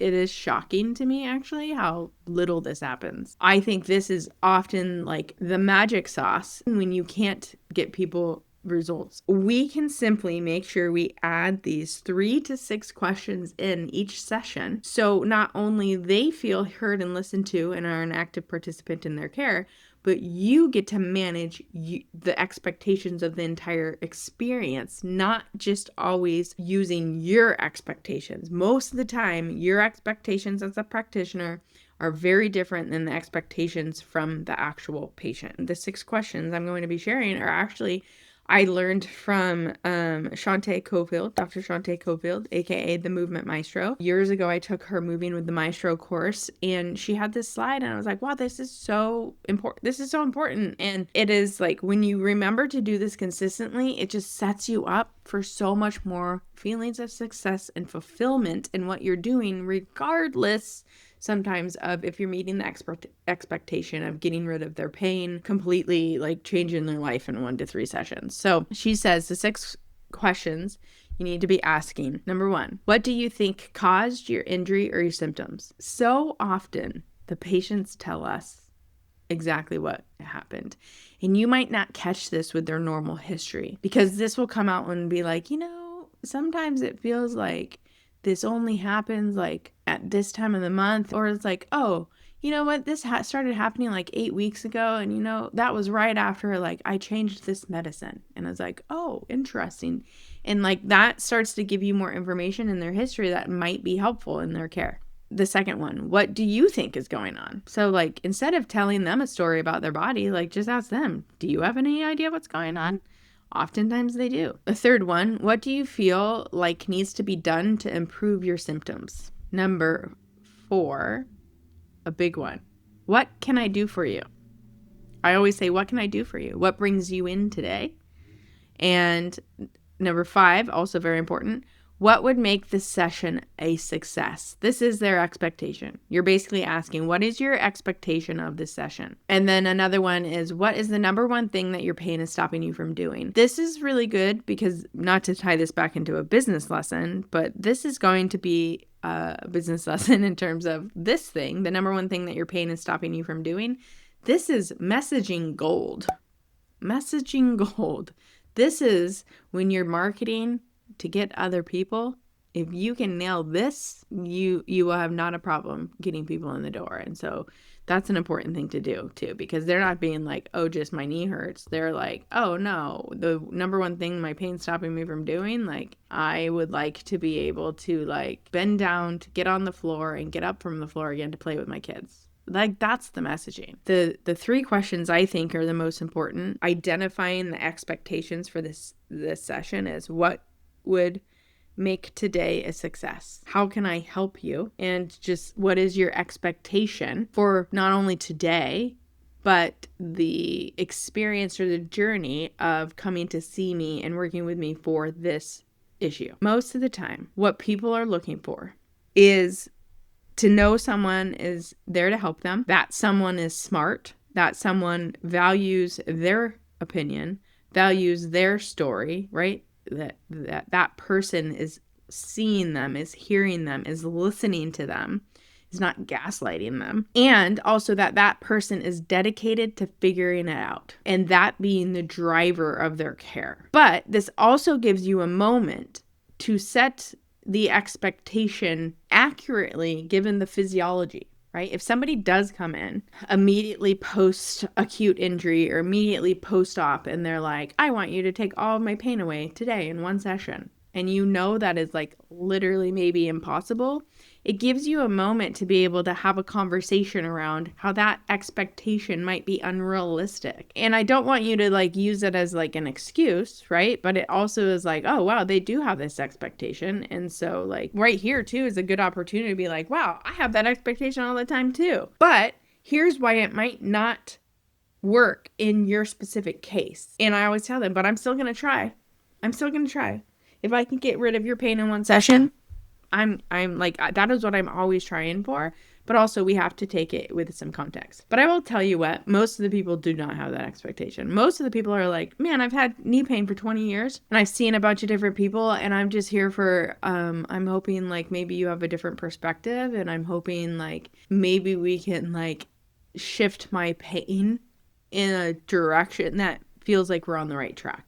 it is shocking to me actually how little this happens. I think this is often like the magic sauce when you can't get people results. We can simply make sure we add these 3 to 6 questions in each session, so not only they feel heard and listened to and are an active participant in their care, but you get to manage the expectations of the entire experience, not just always using your expectations. Most of the time, your expectations as a practitioner are very different than the expectations from the actual patient. The 6 questions I'm going to be sharing are actually I learned from Shantae Cofield, Dr. Shantae Cofield, aka the Movement Maestro. Years ago, I took her Moving with the Maestro course, and she had this slide, and I was like, wow, this is so important. This is so important. And it is like when you remember to do this consistently, it just sets you up for so much more feelings of success and fulfillment in what you're doing, regardless sometimes of if you're meeting the expectation of getting rid of their pain, completely like changing their life in 1 to 3 sessions. So she says the 6 questions you need to be asking. Number 1, what do you think caused your injury or your symptoms? So often the patients tell us exactly what happened. And you might not catch this with their normal history, because this will come out and be like, sometimes it feels like this only happens like at this time of the month, or it's like, oh, you know what, this started happening like 8 weeks ago, and that was right after like I changed this medicine. And I was like, oh, interesting. And like that starts to give you more information in their history that might be helpful in their care. The second one, what do you think is going on? So like instead of telling them a story about their body, like just ask them, do you have any idea what's going on? Oftentimes they do. The third one, what do you feel like needs to be done to improve your symptoms? Number 4, a big one. What can I do for you? I always say, what can I do for you? What brings you in today? And number 5, also very important, what would make this session a success? This is their expectation. You're basically asking, what is your expectation of this session? And then another one is, what is the number one thing that your pain is stopping you from doing? This is really good because, not to tie this back into a business lesson, but this is going to be a business lesson in terms of this thing, the number one thing that your pain is stopping you from doing. This is messaging gold. Messaging gold. This is when you're marketing to get other people. If you can nail this, you will have not a problem getting people in the door. And so that's an important thing to do too, because they're not being like, oh, just my knee hurts. They're like, oh no, the number one thing my pain's stopping me from doing, like I would like to be able to like bend down to get on the floor and get up from the floor again to play with my kids. Like that's the messaging. The 3 questions I think are the most important. Identifying the expectations for this session is, what would make today a success? How can I help you? And just what is your expectation for not only today, but the experience or the journey of coming to see me and working with me for this issue? Most of the time, what people are looking for is to know someone is there to help them, that someone is smart, that someone values their opinion, values their story, right? That person is seeing them, is hearing them, is listening to them, is not gaslighting them. And also that person is dedicated to figuring it out, and that being the driver of their care. But this also gives you a moment to set the expectation accurately given the physiology, right? If somebody does come in immediately post-acute injury or immediately post-op and they're like, I want you to take all of my pain away today in 1 session, and you know that is like literally maybe impossible, it gives you a moment to be able to have a conversation around how that expectation might be unrealistic. And I don't want you to like use it as like an excuse, right? But it also is like, oh, wow, they do have this expectation. And so like right here too is a good opportunity to be like, wow, I have that expectation all the time too. But here's why it might not work in your specific case. And I always tell them, but I'm still going to try. I'm still going to try. If I can get rid of your pain in 1 session, I'm like, that is what I'm always trying for. But also, we have to take it with some context. But I will tell you what, most of the people do not have that expectation. Most of the people are like, man, I've had knee pain for 20 years and I've seen a bunch of different people, and I'm just here for, I'm hoping like maybe you have a different perspective, and I'm hoping like maybe we can like shift my pain in a direction that feels like we're on the right track.